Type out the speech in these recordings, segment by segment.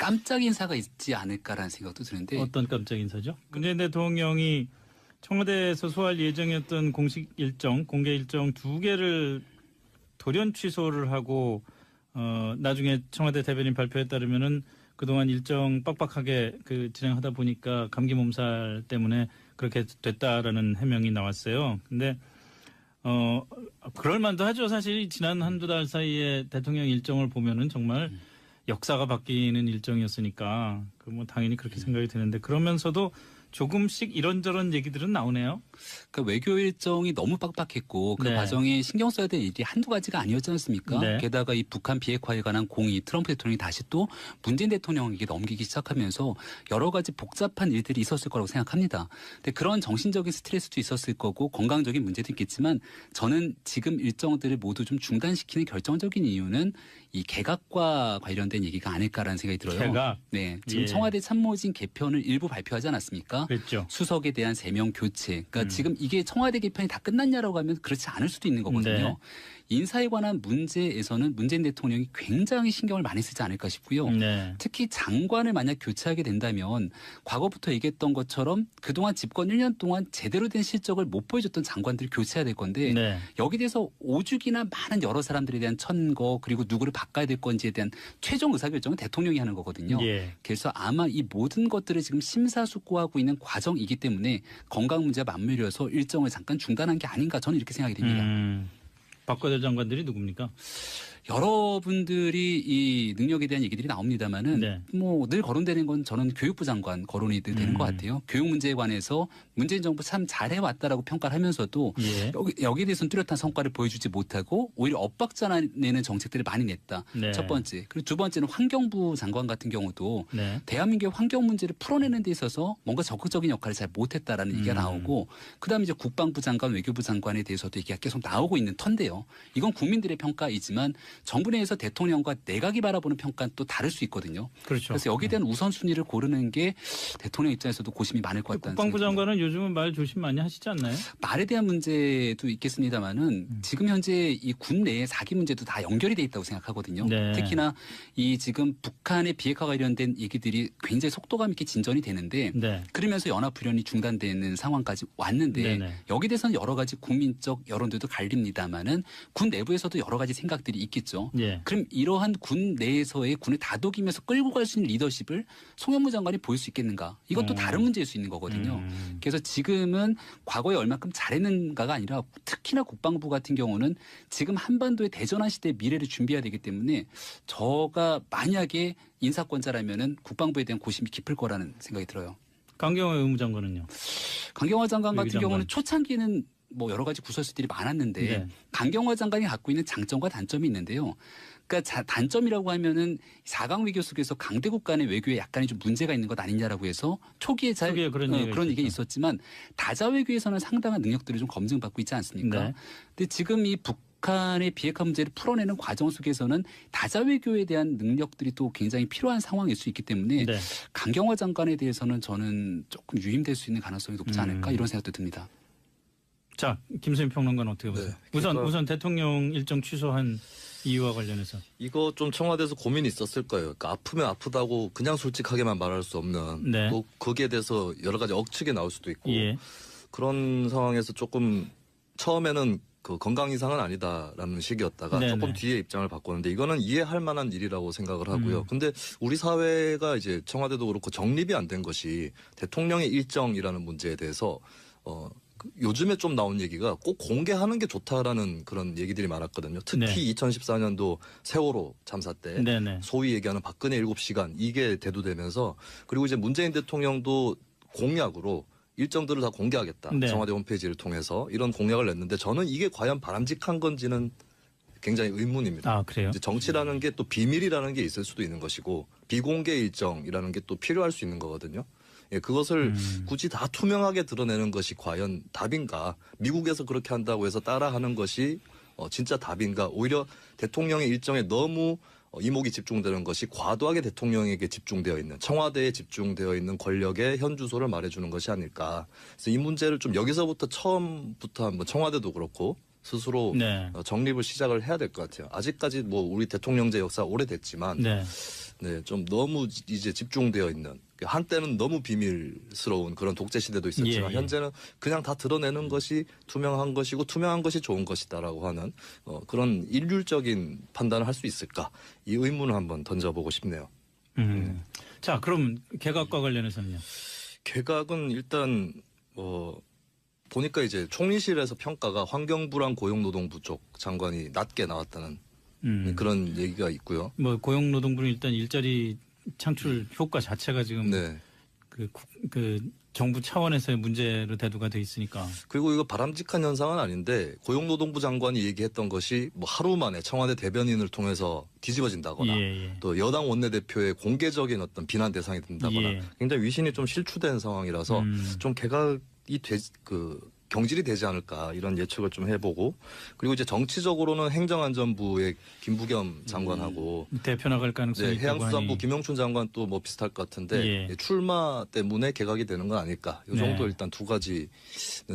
깜짝 인사가 있지 않을까라는 생각도 드는데 어떤 깜짝 인사죠? 문재인 대통령이 청와대에서 소화할 예정이었던 공식 일정, 공개 일정 2개를 돌연 취소를 하고 나중에 청와대 대변인 발표에 따르면은 그동안 일정 빡빡하게 진행하다 보니까 감기 몸살 때문에 그렇게 됐다라는 해명이 나왔어요. 근데 그럴 만도 하죠. 사실 지난 한두 달 사이에 대통령 일정을 보면은 정말 역사가 바뀌는 일정이었으니까 뭐 당연히 그렇게 생각이 드는데 그러면서도 조금씩 이런저런 얘기들은 나오네요. 그러니까 외교 일정이 너무 빡빡했고 그 네. 과정에 신경 써야 될 일이 한두 가지가 아니었지 않습니까? 네. 게다가 이 북한 비핵화에 관한 공의 트럼프 대통령이 다시 또 문재인 대통령에게 넘기기 시작하면서 여러 가지 복잡한 일들이 있었을 거라고 생각합니다. 근데 그런 정신적인 스트레스도 있었을 거고 건강적인 문제도 있겠지만 저는 지금 일정들을 모두 좀 중단시키는 결정적인 이유는 이 개각과 관련된 얘기가 아닐까라는 생각이 들어요. 개각? 네. 지금 예. 청와대 참모진 개편을 일부 발표하지 않았습니까? 그랬죠. 수석에 대한 3명 교체. 그러니까 지금 이게 청와대 개편이 다 끝났냐라고 하면 그렇지 않을 수도 있는 거거든요. 네. 인사에 관한 문제에서는 문재인 대통령이 굉장히 신경을 많이 쓰지 않을까 싶고요. 네. 특히 장관을 만약 교체하게 된다면 과거부터 얘기했던 것처럼 그동안 집권 1년 동안 제대로 된 실적을 못 보여줬던 장관들을 교체해야 될 건데 네. 여기 대해서 오죽이나 많은 여러 사람들에 대한 천거 그리고 누구를 바꿔야 될 건지에 대한 최종 의사결정은 대통령이 하는 거거든요. 예. 그래서 아마 이 모든 것들을 지금 심사숙고하고 있는 과정이기 때문에 건강 문제와 맞물려서 일정을 잠깐 중단한 게 아닌가 저는 이렇게 생각이 됩니다. 바꿔야 될 장관들이 누굽니까? 여러분들이 이 능력에 대한 얘기들이 나옵니다마는 네. 뭐 늘 거론되는 건 저는 교육부 장관 거론이 늘 되는 것 같아요. 교육 문제에 관해서 문재인 정부 참 잘해왔다라고 평가를 하면서도 예. 여기에 대해서는 뚜렷한 성과를 보여주지 못하고 오히려 엇박자내는 정책들을 많이 냈다. 네. 첫 번째. 그리고 두 번째는 환경부 장관 같은 경우도 네. 대한민국의 환경 문제를 풀어내는 데 있어서 뭔가 적극적인 역할을 잘 못했다라는 얘기가 나오고 그다음에 이제 국방부 장관, 외교부 장관에 대해서도 얘기가 계속 나오고 있는 터인데요. 이건 국민들의 평가이지만 정부 내에서 대통령과 내각이 바라보는 평가는 또 다를 수 있거든요. 그렇죠. 그래서 여기에 대한 우선순위를 고르는 게 대통령 입장에서도 고심이 많을 것 같다는 국방부 생각이 듭니다. 장관은 요즘은 말 조심 많이 하시지 않나요? 말에 대한 문제도 있겠습니다만은 지금 현재 이 군 내의 사기 문제도 다 연결이 돼 있다고 생각하거든요. 네. 특히나 이 지금 북한의 비핵화 관련된 얘기들이 굉장히 속도감 있게 진전이 되는데 네. 그러면서 연합훈련이 중단되는 상황까지 왔는데 네네. 여기에 대해서는 여러 가지 국민적 여론들도 갈립니다만은 군 내부에서도 여러 가지 생각들이 있겠죠. 예. 그럼 이러한 군 내에서의 군을 다독이면서 끌고 갈 수 있는 리더십을 송영무 장관이 보일 수 있겠는가? 이건 또 다른 문제일 수 있는 거거든요. 그래서 지금은 과거에 얼마큼 잘했는가가 아니라 특히나 국방부 같은 경우는 지금 한반도의 대전환 시대의 미래를 준비해야 되기 때문에 저가 만약에 인사권자라면은 국방부에 대한 고심이 깊을 거라는 생각이 들어요. 강경화 의무장관은요? 강경화 장관 같은 외교장관. 경우는 초창기는 뭐 여러 가지 구설수들이 많았는데 네. 강경화 장관이 갖고 있는 장점과 단점이 있는데요. 그러니까 단점이라고 하면은 4강 외교 속에서 강대국 간의 외교에 약간의 좀 문제가 있는 것 아니냐라고 해서 초기에 그런 얘기가 얘기가 있었지만 다자 외교에서는 상당한 능력들을 좀 검증받고 있지 않습니까? 네. 근데 지금 이 북한의 비핵화 문제를 풀어내는 과정 속에서는 다자 외교에 대한 능력들이 또 굉장히 필요한 상황일 수 있기 때문에 네. 강경화 장관에 대해서는 저는 조금 유임될 수 있는 가능성이 높지 않을까 이런 생각도 듭니다. 자, 김수민 평론가는 어떻게 보세요? 네, 우선 대통령 일정 취소한 이유와 관련해서. 이거 좀 청와대에서 고민이 있었을 거예요. 그러니까 아프면 아프다고 그냥 솔직하게만 말할 수 없는 네. 또 거기에 대해서 여러 가지 억측이 나올 수도 있고 예. 그런 상황에서 조금 처음에는 그 건강 이상은 아니다라는 식이었다가 네네. 조금 뒤에 입장을 바꿨는데 이거는 이해할 만한 일이라고 생각을 하고요. 근데 우리 사회가 이제 청와대도 그렇고 정립이 안 된 것이 대통령의 일정이라는 문제에 대해서 요즘에 좀 나온 얘기가 꼭 공개하는 게 좋다라는 그런 얘기들이 많았거든요. 특히 네. 2014년도 세월호 참사 때 네네. 소위 얘기하는 박근혜 7시간 이게 대두되면서 그리고 이제 문재인 대통령도 공약으로 일정들을 다 공개하겠다. 네. 청와대 홈페이지를 통해서 이런 공약을 냈는데 저는 이게 과연 바람직한 건지는 굉장히 의문입니다. 아, 그래요? 이제 정치라는 게 또 비밀이라는 게 있을 수도 있는 것이고 비공개 일정이라는 게 또 필요할 수 있는 거거든요. 예, 그것을 굳이 다 투명하게 드러내는 것이 과연 답인가? 미국에서 그렇게 한다고 해서 따라하는 것이 진짜 답인가? 오히려 대통령의 일정에 너무 이목이 집중되는 것이 과도하게 대통령에게 집중되어 있는 청와대에 집중되어 있는 권력의 현 주소를 말해주는 것이 아닐까. 그래서 이 문제를 좀 여기서부터 처음부터 한번 청와대도 그렇고 스스로 네. 정립을 시작을 해야 될 것 같아요. 아직까지 뭐 우리 대통령제 역사 오래됐지만 네. 네, 좀 너무 이제 집중되어 있는 한때는 너무 비밀스러운 그런 독재 시대도 있었지만 예, 예. 현재는 그냥 다 드러내는 것이 투명한 것이고 투명한 것이 좋은 것이다라고 하는 그런 일률적인 판단을 할 수 있을까 이 의문을 한번 던져보고 싶네요. 자, 그럼 개각과 관련해서는요. 개각은 일단 보니까 이제 총리실에서 평가가 환경부랑 고용노동부 쪽 장관이 낮게 나왔다는 그런 얘기가 있고요. 뭐 고용노동부는 일단 일자리 창출 효과 자체가 지금 네. 그 정부 차원에서의 문제로 대두가 돼 있으니까. 그리고 이거 바람직한 현상은 아닌데 고용노동부 장관이 얘기했던 것이 뭐 하루 만에 청와대 대변인을 통해서 뒤집어진다거나 예. 또 여당 원내대표의 공개적인 어떤 비난 대상이 된다거나 예. 굉장히 위신이 좀 실추된 상황이라서 좀 개각이 경질이 되지 않을까 이런 예측을 좀 해보고 그리고 이제 정치적으로는 행정안전부의 김부겸 장관하고 대표 나갈 가능성이 네, 있다고 해양수산부 하니. 김영춘 장관 또 뭐 비슷할 것 같은데 예. 출마 때문에 개각이 되는 건 아닐까 이 정도 네. 일단 두 가지는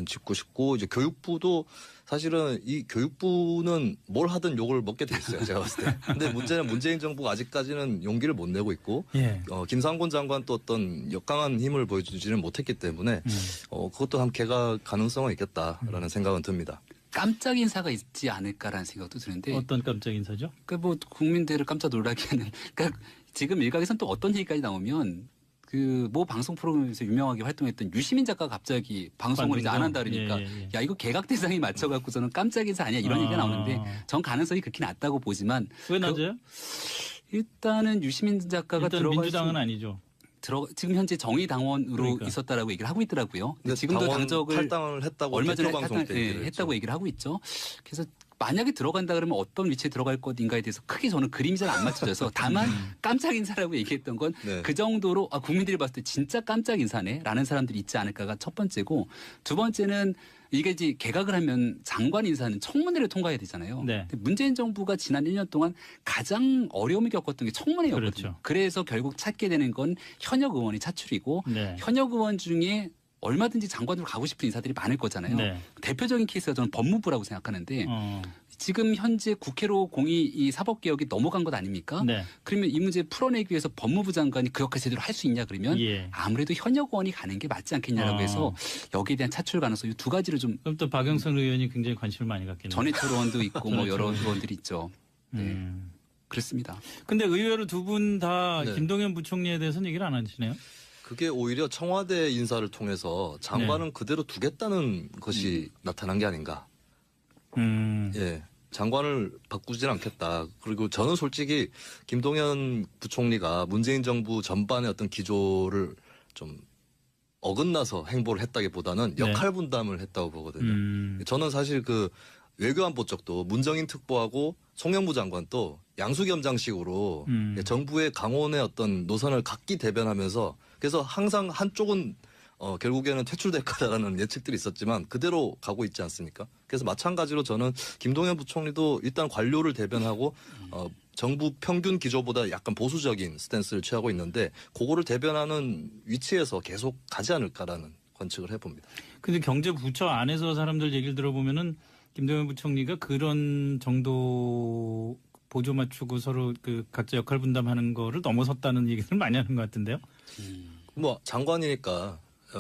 짚고 싶고 이제 교육부도 사실은 이 교육부는 뭘 하든 욕을 먹게 돼 있어요 제가 봤을 때. 근데 문제는 문재인 정부가 아직까지는 용기를 못 내고 있고 예. 김상곤 장관 또 어떤 역강한 힘을 보여주지는 못했기 때문에 그것도 한 개각 가능성은 있겠다라는 생각은 듭니다. 깜짝 인사가 있지 않을까라는 생각도 드는데 어떤 깜짝 인사죠? 그러니까 뭐 국민들을 깜짝 놀라게 하는 그러니까 지금 일각에서는 또 어떤 얘기까지 나오면 그 모 방송 프로그램에서 유명하게 활동했던 유시민 작가가 갑자기 방송을 이제 안 한다 그러니까 예. 야 이거 개각 대상에 맞춰갖고서는 깜짝 인사 아니야 이런 얘기가 나오는데 전 가능성이 그렇게 낮다고 보지만 왜 낮아요? 일단은 유시민 작가가 일단 들어갈 민주당은 아니죠. 지금 현재 정의당원으로 그러니까. 있었다라고 얘기를 하고 있더라고요. 근데 지금도 당원 당적을 탈당을 했다고 얼마 전에 대표 방송 때 얘기를 했다고 했죠. 얘기를 하고 있죠. 그래서 만약에 들어간다 그러면 어떤 위치에 들어갈 것인가에 대해서 크게 저는 그림이 잘 안 맞춰져서 다만 깜짝 인사라고 얘기했던 건 그 네. 정도로 국민들이 봤을 때 진짜 깜짝 인사네라는 사람들이 있지 않을까가 첫 번째고 두 번째는 이게 이제 개각을 하면 장관 인사는 청문회를 통과해야 되잖아요. 네. 근데 문재인 정부가 지난 1년 동안 가장 어려움을 겪었던 게 청문회였거든요. 그렇죠. 그래서 결국 찾게 되는 건 현역 의원이 차출이고 네. 현역 의원 중에 얼마든지 장관으로 가고 싶은 인사들이 많을 거잖아요. 네. 대표적인 케이스가 저는 법무부라고 생각하는데 어. 지금 현재 국회로 이 사법개혁이 넘어간 것 아닙니까? 네. 그러면 이 문제 풀어내기 위해서 법무부 장관이 그 역할 제대로 할 수 있냐 그러면 예. 아무래도 현역 의원이 가는 게 맞지 않겠냐라고 해서 여기에 대한 차출 가능성 이 두 가지를 좀 그럼 또 박영선 의원이 굉장히 관심을 많이 갖겠네요. 전해철 의원도 있고 뭐 여러 그렇죠. 의원들이 있죠. 네. 그렇습니다. 근데 의외로 두 분 다 네. 김동연 부총리에 대해서는 얘기를 안 하시네요. 그게 오히려 청와대 인사를 통해서 장관은 그대로 두겠다는 것이 나타난 게 아닌가. 예. 장관을 바꾸진 않겠다. 그리고 저는 솔직히 김동연 부총리가 문재인 정부 전반의 어떤 기조를 좀 어긋나서 행보를 했다기보다는 역할 분담을 했다고 보거든요. 저는 사실 그 외교안보 쪽도 문정인 특보하고 송영무 장관도 양수겸장식으로 정부의 강원의 어떤 노선을 각기 대변하면서 그래서 항상 한쪽은 결국에는 퇴출될 거다라는 예측들이 있었지만 그대로 가고 있지 않습니까? 그래서 마찬가지로 저는 김동연 부총리도 일단 관료를 대변하고 정부 평균 기조보다 약간 보수적인 스탠스를 취하고 있는데 그거를 대변하는 위치에서 계속 가지 않을까라는 관측을 해봅니다. 근데 경제부처 안에서 사람들 얘기를 들어보면은 김동연 부총리가 그런 정도 보조 맞추고 서로 그 각자 역할 분담하는 거를 넘어섰다는 얘기를 많이 하는 것 같은데요. 뭐 장관이니까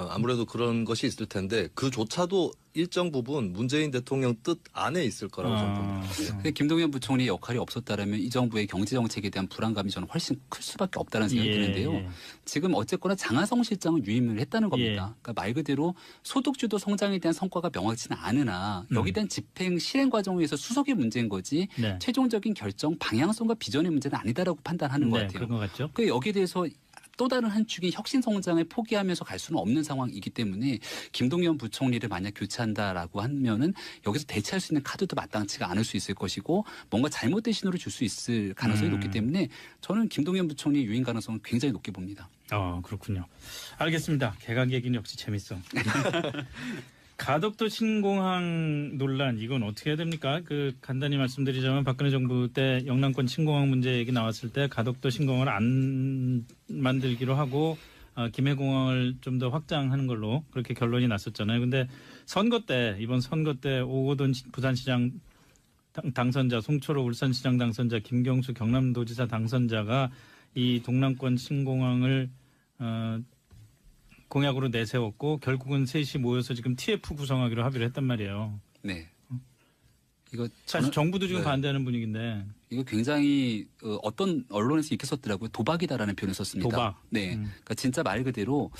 아무래도 그런 것이 있을 텐데 그조차도 일정 부분 문재인 대통령 뜻 안에 있을 거라고 저는 봅니다. 근데 김동연 부총리의 역할이 없었다라면 이 정부의 경제 정책에 대한 불안감이 저는 훨씬 클 수밖에 없다는 생각이 드는데요. 지금 어쨌거나 장하성 실장은 유임을 했다는 겁니다. 그러니까 말 그대로 소득주도 성장에 대한 성과가 명확치는 않으나 여기에 대한 집행 실행 과정에서 수석의 문제인 거지 네. 최종적인 결정 방향성과 비전의 문제는 아니다라고 판단하는 것 네, 같아요. 그런 것 같죠. 그 여기에 대해서 또 다른 한 축이 혁신 성장을 포기하면서 갈 수는 없는 상황이기 때문에 김동연 부총리를 만약 교체한다라고 하면은 여기서 대체할 수 있는 카드도 마땅치가 않을 수 있을 것이고 뭔가 잘못된 신호를 줄 수 있을 가능성이 높기 때문에 저는 김동연 부총리 유인 가능성은 굉장히 높게 봅니다. 그렇군요. 알겠습니다. 개각 얘기는 역시 재밌어. 가덕도 신공항 논란 이건 어떻게 해야 됩니까? 간단히 말씀드리자면 박근혜 정부 때 영남권 신공항 문제 얘기 나왔을 때 가덕도 신공항을 안 만들기로 하고 김해공항을 좀 더 확장하는 걸로 그렇게 결론이 났었잖아요. 근데 이번 선거 때 오거돈 부산시장 당선자, 송철호 울산시장 당선자, 김경수 경남도지사 당선자가 이 동남권 신공항을 공약으로 내세웠고 결국은 셋이 모여서 지금 TF 구성하기로 합의를 했단 말이에요. 네. 이거 사실 정부도 지금 네. 반대하는 분위기인데. 이거 굉장히 어떤 언론에서 이렇게 썼더라고요. 도박이다라는 표현을 썼습니다. 도박. 네, 그러니까 진짜 말 그대로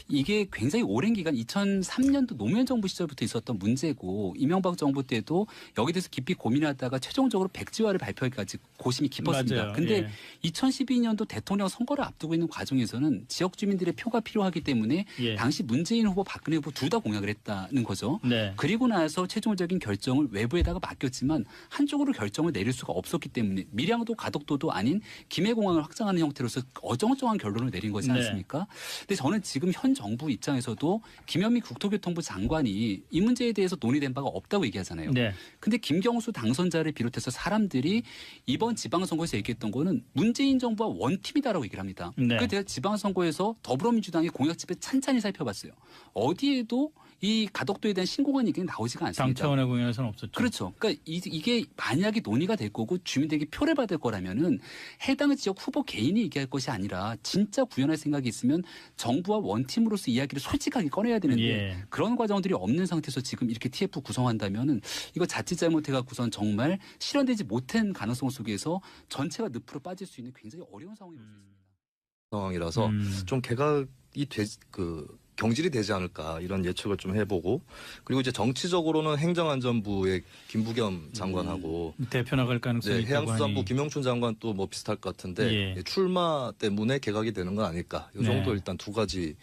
이게 굉장히 오랜 기간 2003년도 노무현 정부 시절부터 있었던 문제고 이명박 정부 때도 여기 대해서 깊이 고민하다가 최종적으로 백지화를 발표하기까지 고심이 깊었습니다. 맞아요. 근데 예. 2012년도 대통령 선거를 앞두고 있는 과정에서는 지역 주민들의 표가 필요하기 때문에 예. 당시 문재인 후보, 박근혜 후보 둘 다 공약을 했다는 거죠. 네. 그리고 나서 최종적인 결정을 외부에다가 맡겼지만 한쪽으로 결정을 내릴 수가 없었기 때문에 밀양도 가덕도도 아닌 김해공항을 확장하는 형태로서 어정쩡한 결론을 내린 것이 네. 않습니까? 근데 저는 지금 현 정부 입장에서도 김현미 국토교통부 장관이 이 문제에 대해서 논의된 바가 없다고 얘기하잖아요. 네. 근데 김경수 당선자를 비롯해서 사람들이 이번 지방선거에서 얘기했던 거는 문재인 정부와 원팀이다라고 얘기를 합니다. 네. 그래서 제가 지방선거에서 더불어민주당의 공약집에 찬찬히 살펴봤어요. 어디에도 이 가덕도에 대한 신공항 얘기는 나오지가 않습니다. 당 차원의 공약에서는 없었죠. 그렇죠. 그러니까 이게 만약에 논의가 될 거고 주민들에게 표를 받을 거라면은 해당 지역 후보 개인이 얘기할 것이 아니라 진짜 구현할 생각이 있으면 정부와 원팀으로서 이야기를 솔직하게 꺼내야 되는데 예. 그런 과정들이 없는 상태에서 지금 이렇게 TF 구성한다면은 이거 자칫 잘못해갖고선 정말 실현되지 못한 가능성 속에서 전체가 늪으로 빠질 수 있는 굉장히 어려운 상황이 올 수 있습니다. 상황이라서 좀 개각이 경질이 되지 않을까 이런 예측을 좀 해보고 그리고 이제 정치적으로는 행정안전부의 김부겸 장관하고 대표 나갈 가능성이 네, 있다고 해양수산부 하니. 김영춘 장관 또 뭐 비슷할 것 같은데 예. 출마 때문에 개각이 되는 건 아닐까. 이 정도 네. 일단 두 가지는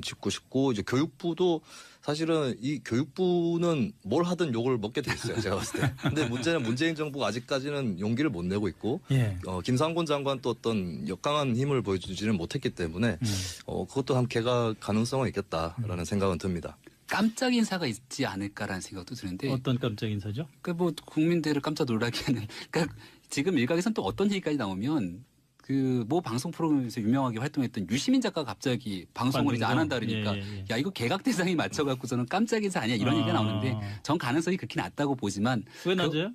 짚고 싶고 이제 교육부도 사실은 이 교육부는 뭘 하든 욕을 먹게 돼 있어요. 제가 봤을 때. 근데 문제는 문재인 정부가 아직까지는 용기를 못 내고 있고 예. 김상곤 장관 또 어떤 역강한 힘을 보여주지는 못했기 때문에 그것도 한 개각 가능성은 있겠다라는 생각은 듭니다. 깜짝 인사가 있지 않을까라는 생각도 드는데 어떤 깜짝 인사죠? 그 뭐 국민들을 깜짝 놀라게 하는 그러니까 지금 일각에서는 또 어떤 얘기까지 나오면 그 모 방송 프로그램에서 유명하게 활동했던 유시민 작가가 갑자기 방송을 이제 안 한다 그러니까 예. 야 이거 개각 대상에 맞춰갖고서는 깜짝 인사 아니야 이런 얘기가 나오는데 전 가능성이 그렇게 낮다고 보지만 왜 낮아요?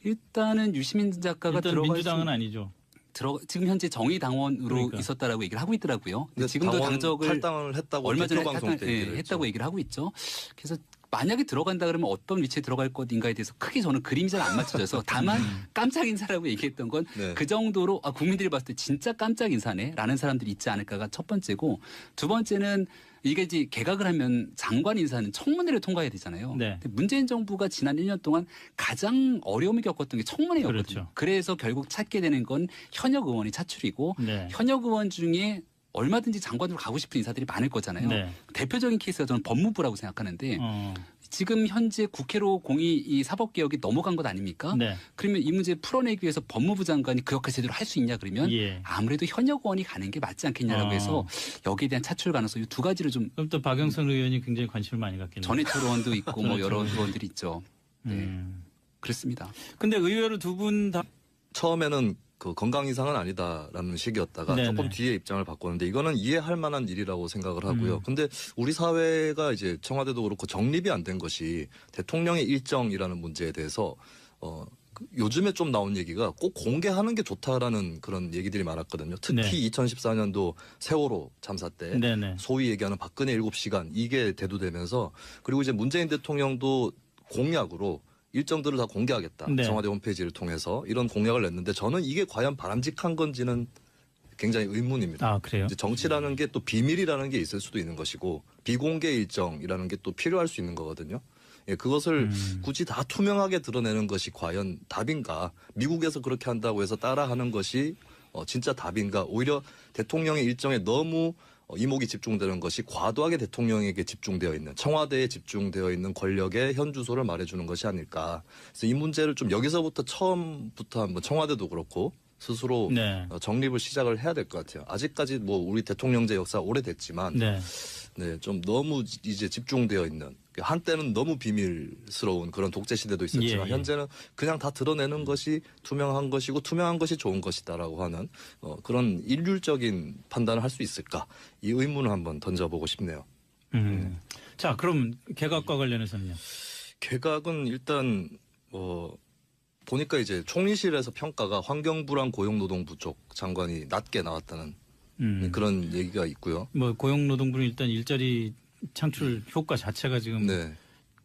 일단은 유시민 작가가 일단 들어갈 민주당은 아니죠. 지금 현재 정의당원으로 그러니까. 있었다라고 얘기를 하고 있더라고요. 근데 지금도 당원 당적을 탈당을 했다고 얼마 전에 대표 방송 때 얘기를 했다고 했죠. 얘기를 하고 있죠. 그래서 만약에 들어간다 그러면 어떤 위치에 들어갈 것인가에 대해서 크게 저는 그림이 잘 안 맞춰져서 다만 깜짝 인사라고 얘기했던 건 네. 그 정도로 국민들이 봤을 때 진짜 깜짝 인사네라는 사람들이 있지 않을까가 첫 번째고 두 번째는 이게 이제 개각을 하면 장관 인사는 청문회를 통과해야 되잖아요. 네. 근데 문재인 정부가 지난 1년 동안 가장 어려움을 겪었던 게 청문회였거든요. 그렇죠. 그래서 결국 찾게 되는 건 현역 의원이 차출이고 네. 현역 의원 중에 얼마든지 장관으로 가고 싶은 인사들이 많을 거잖아요. 네. 대표적인 케이스가 저는 법무부라고 생각하는데 어. 지금 현재 국회로 공이 이 사법개혁이 넘어간 것 아닙니까? 네. 그러면 이 문제 풀어내기 위해서 법무부 장관이 그 역할 제대로 할 수 있냐 그러면 예. 아무래도 현역 의원이 가는 게 맞지 않겠냐라고 해서 여기에 대한 차출 가능성 이 두 가지를 좀 그럼 또 박영선 의원이 굉장히 관심을 많이 갖겠네요. 전해철 의원도 있고 뭐 여러 그렇죠. 의원들이 있죠. 네. 그렇습니다. 근데 의외로 두 분 다 처음에는 그 건강 이상은 아니다라는 식이었다가 네네. 조금 뒤에 입장을 바꿨는데 이거는 이해할 만한 일이라고 생각을 하고요. 근데 우리 사회가 이제 청와대도 그렇고 정립이 안 된 것이 대통령의 일정이라는 문제에 대해서 요즘에 좀 나온 얘기가 꼭 공개하는 게 좋다라는 그런 얘기들이 많았거든요. 특히 네. 2014년도 세월호 참사 때 네네. 소위 얘기하는 박근혜 7시간 이게 대두되면서 그리고 이제 문재인 대통령도 공약으로 일정들을 다 공개하겠다. 네. 청와대 홈페이지를 통해서 이런 공약을 냈는데 저는 이게 과연 바람직한 건지는 굉장히 의문입니다. 아 그래요? 이제 정치라는 게 또 비밀이라는 게 있을 수도 있는 것이고 비공개 일정이라는 게 또 필요할 수 있는 거거든요. 예, 그것을 굳이 다 투명하게 드러내는 것이 과연 답인가? 미국에서 그렇게 한다고 해서 따라하는 것이 진짜 답인가? 오히려 대통령의 일정에 너무 이목이 집중되는 것이 과도하게 대통령에게 집중되어 있는 청와대에 집중되어 있는 권력의 현 주소를 말해주는 것이 아닐까. 그래서 이 문제를 좀 여기서부터 처음부터 한번 청와대도 그렇고 스스로 네. 정립을 시작을 해야 될 것 같아요. 아직까지 뭐 우리 대통령제 역사 오래됐지만 네. 네, 좀 너무 이제 집중되어 있는 한때는 너무 비밀스러운 그런 독재 시대도 있었지만 예. 현재는 그냥 다 드러내는 것이 투명한 것이고 투명한 것이 좋은 것이다라고 하는 그런 일률적인 판단을 할 수 있을까 이 의문을 한번 던져보고 싶네요. 자, 그럼 개각과 관련해서는요. 개각은 일단 보니까 이제 총리실에서 평가가 환경부랑 고용노동부 쪽 장관이 낮게 나왔다는 그런 얘기가 있고요. 뭐 고용노동부는 일단 일자리 창출 효과 자체가 지금 네.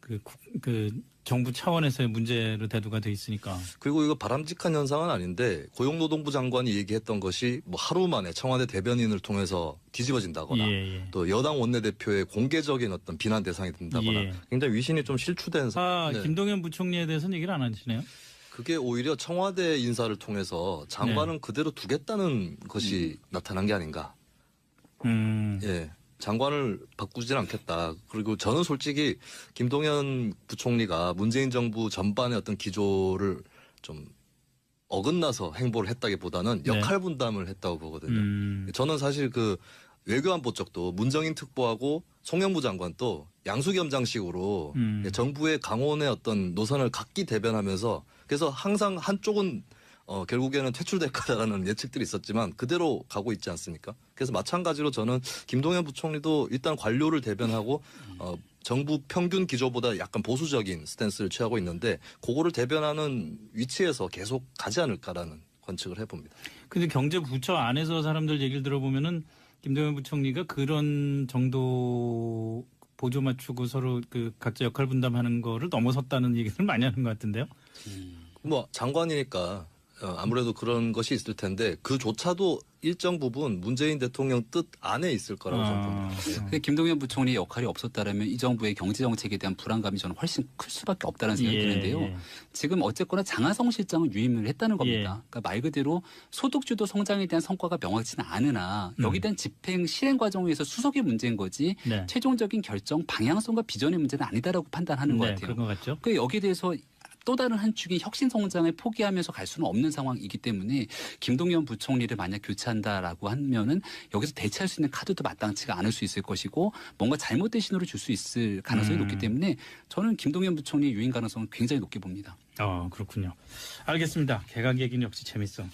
그 정부 차원에서의 문제로 대두가 돼 있으니까. 그리고 이거 바람직한 현상은 아닌데 고용노동부 장관이 얘기했던 것이 뭐 하루 만에 청와대 대변인을 통해서 뒤집어진다거나 예. 또 여당 원내대표의 공개적인 어떤 비난 대상이 된다거나 예. 굉장히 위신이 좀 실추된 네. 김동연 부총리에 대해서는 얘기를 안 하시네요. 그게 오히려 청와대 인사를 통해서 장관은 네. 그대로 두겠다는 것이 나타난 게 아닌가. 예. 장관을 바꾸진 않겠다. 그리고 저는 솔직히 김동연 부총리가 문재인 정부 전반의 어떤 기조를 좀 어긋나서 행보를 했다기보다는 네. 역할 분담을 했다고 보거든요. 저는 사실 그 외교안보 쪽도 문정인 특보하고 송영무 장관도 양수겸장식으로 정부의 강원의 어떤 노선을 각기 대변하면서 그래서 항상 한쪽은 결국에는 퇴출될 거다라는 예측들이 있었지만 그대로 가고 있지 않습니까? 그래서 마찬가지로 저는 김동연 부총리도 일단 관료를 대변하고 정부 평균 기조보다 약간 보수적인 스탠스를 취하고 있는데 그거를 대변하는 위치에서 계속 가지 않을까라는 관측을 해봅니다. 근데 경제부처 안에서 사람들 얘기를 들어보면은 김동연 부총리가 그런 정도 보조 맞추고 서로 그 각자 역할 분담하는 거를 넘어섰다는 얘기를 많이 하는 것 같은데요. 뭐 장관이니까 아무래도 그런 것이 있을 텐데 그조차도 일정 부분 문재인 대통령 뜻 안에 있을 거라고 저는 봅니다. 근데 김동연 부총리의 역할이 없었다라면 이 정부의 경제 정책에 대한 불안감이 저는 훨씬 클 수밖에 없다는 생각이 드는데요. 지금 어쨌거나 장하성 실장은 유임을 했다는 겁니다. 그러니까 말 그대로 소득주도 성장에 대한 성과가 명확치는 않으나 여기에 대한 집행 실행 과정에서 수석의 문제인 거지 최종적인 결정 방향성과 비전의 문제는 아니다라고 판단하는 것 같아요. 그런 것 같죠. 그 여기에 대해서 또 다른 한 축이 혁신 성장을 포기하면서 갈 수는 없는 상황이기 때문에 김동연 부총리를 만약 교체한다라고 하면은 여기서 대체할 수 있는 카드도 마땅치가 않을 수 있을 것이고 뭔가 잘못된 신호를 줄 수 있을 가능성이 높기 때문에 저는 김동연 부총리의 유인 가능성을 굉장히 높게 봅니다. 그렇군요. 알겠습니다. 개각 얘기는 역시 재밌어.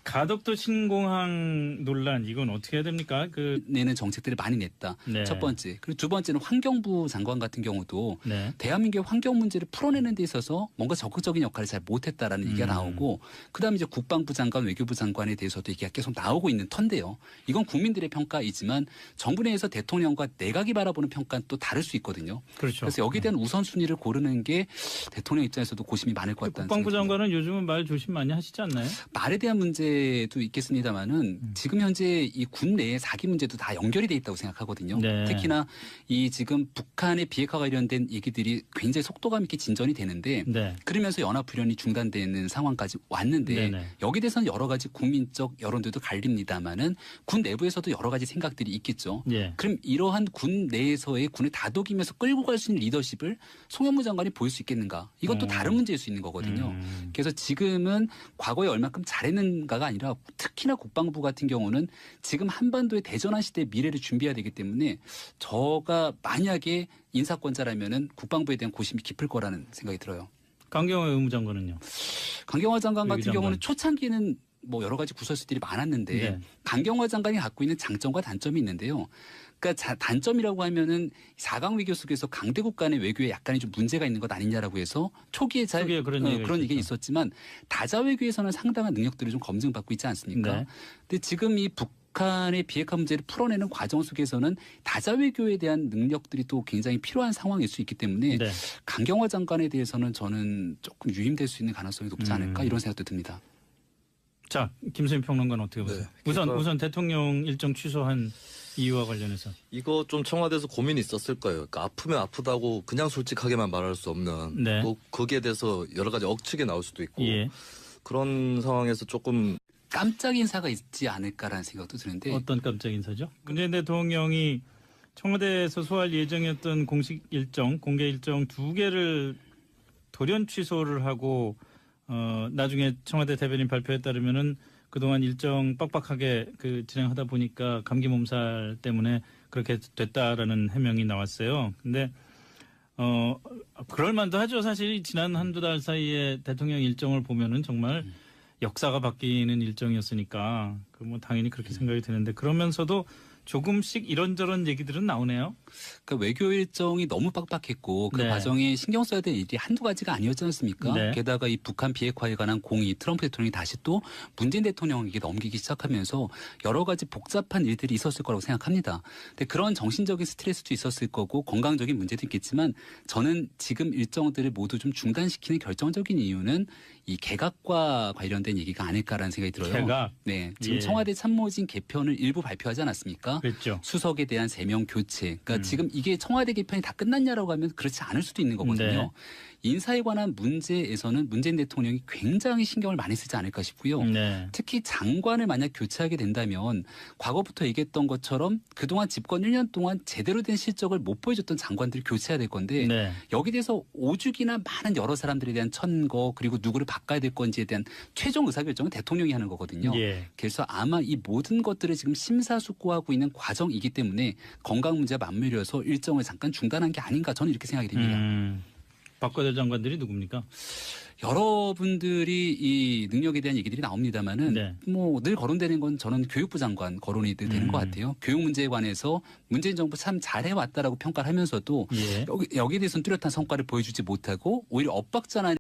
가덕도 신공항 논란 이건 어떻게 해야 됩니까? 내는 정책들을 많이 냈다. 네. 첫 번째. 그리고 두 번째는 환경부 장관 같은 경우도 대한민국의 환경 문제를 풀어내는 데 있어서 뭔가 적극적인 역할을 잘 못했다라는 얘기가 나오고 그다음에 이제 국방부 장관, 외교부 장관에 대해서도 얘기가 계속 나오고 있는 터인데요. 이건 국민들의 평가이지만 정부 내에서 대통령과 내각이 바라보는 평가는 또 다를 수 있거든요. 그렇죠. 그래서 여기에 대한 우선순위를 고르는 게 대통령 입장에서도 고심이 많을 것 같다는 국방부 생각이 듭니다. 장관은 요즘은 말 조심 많이 하시지 않나요? 말에 대한 문제도 있겠습니다만은 지금 현재 이 군 내의 사기 문제도 다 연결이 돼 있다고 생각하거든요. 특히나 이 지금 북한의 비핵화 관련된 얘기들이 굉장히 속도감 있게 진전이 되는데 그러면서 연합훈련이 중단되는 상황까지 왔는데 여기에 대해서는 여러 가지 국민적 여론들도 갈립니다만은 군 내부에서도 여러 가지 생각들이 있겠죠. 그럼 이러한 군 내에서의 군을 다독이면서 끌고 갈 수 있는 리더십을 송영무 장관이 보일 수 있겠는가? 이건 또 다른 문제일 수 있는 거거든요. 그래서 지금은 과거에 얼마큼 잘했는가가 아니라 특히나 국방부 같은 경우는 지금 한반도의 대전환 시대의 미래를 준비해야 되기 때문에 저가 만약에 인사권자라면은 국방부에 대한 고심이 깊을 거라는 생각이 들어요. 강경화 의무장관은요? 강경화 장관 같은 외교장관. 경우는 초창기는 뭐 여러 가지 구설수들이 많았는데 강경화 장관이 갖고 있는 장점과 단점이 있는데요. 그러니까 단점이라고 하면은 4강 외교 속에서 강대국 간의 외교에 약간의 좀 문제가 있는 것 아니냐라고 해서 초기에 그런 얘기가 있었지만 다자 외교에서는 상당한 능력들이 좀 검증받고 있지 않습니까? 근데 지금 이 북한의 비핵화 문제를 풀어내는 과정 속에서는 다자 외교에 대한 능력들이 또 굉장히 필요한 상황일 수 있기 때문에 강경화 장관에 대해서는 저는 조금 유임될 수 있는 가능성이 높지 않을까 이런 생각도 듭니다. 자, 김수민 평론가는 어떻게 보세요? 우선 대통령 일정 취소한 이유와 관련해서. 이거 좀 청와대에서 고민이 있었을 거예요. 그러니까 아프면 아프다고 그냥 솔직하게만 말할 수 없는 또 거기에 대해서 여러 가지 억측이 나올 수도 있고 그런 상황에서 조금 깜짝 인사가 있지 않을까라는 생각도 드는데 어떤 깜짝 인사죠? 문재인 대통령이 청와대에서 소화할 예정이었던 공식 일정, 공개 일정 2개를 돌연 취소를 하고 나중에 청와대 대변인 발표에 따르면은 그동안 일정 빡빡하게 진행하다 보니까 감기 몸살 때문에 그렇게 됐다라는 해명이 나왔어요. 근데 그럴 만도 하죠. 사실 지난 한두 달 사이에 대통령 일정을 보면은 정말 역사가 바뀌는 일정이었으니까 뭐 당연히 그렇게 생각이 드는데 그러면서도 조금씩 이런저런 얘기들은 나오네요. 그러니까 외교 일정이 너무 빡빡했고 그 네. 과정에 신경 써야 될 일이 한두 가지가 아니었지 않습니까? 네. 게다가 이 북한 비핵화에 관한 공의 트럼프 대통령이 다시 또 문재인 대통령에게 넘기기 시작하면서 여러 가지 복잡한 일들이 있었을 거라고 생각합니다. 근데 그런 정신적인 스트레스도 있었을 거고 건강적인 문제도 있겠지만 저는 지금 일정들을 모두 좀 중단시키는 결정적인 이유는 이 개각과 관련된 얘기가 아닐까라는 생각이 들어요. 개각? 네. 지금 예. 청와대 참모진 개편을 일부 발표하지 않았습니까? 그랬죠. 수석에 대한 3명 교체. 그러니까 지금 이게 청와대 개편이 다 끝났냐라고 하면 그렇지 않을 수도 있는 거거든요. 네. 인사에 관한 문제에서는 문재인 대통령이 굉장히 신경을 많이 쓰지 않을까 싶고요. 네. 특히 장관을 만약 교체하게 된다면 과거부터 얘기했던 것처럼 그동안 집권 1년 동안 제대로 된 실적을 못 보여줬던 장관들을 교체해야 될 건데 네. 여기에 대해서 오죽이나 많은 여러 사람들에 대한 천거 그리고 누구를 바꿔야 될 건지에 대한 최종 의사결정은 대통령이 하는 거거든요. 예. 그래서 아마 이 모든 것들을 지금 심사숙고하고 있는 과정이기 때문에 건강 문제와 맞물려서 일정을 잠깐 중단한 게 아닌가 저는 이렇게 생각이 됩니다. 바꿔야 될 장관들이 누굽니까? 여러분들이 이 능력에 대한 얘기들이 나옵니다마는 네. 뭐 늘 거론되는 건 저는 교육부 장관 거론이 되는 것 같아요. 교육 문제에 관해서 문재인 정부 참 잘해왔다라고 평가를 하면서도 예. 여기에 대해서는 뚜렷한 성과를 보여주지 못하고 오히려 엇박자나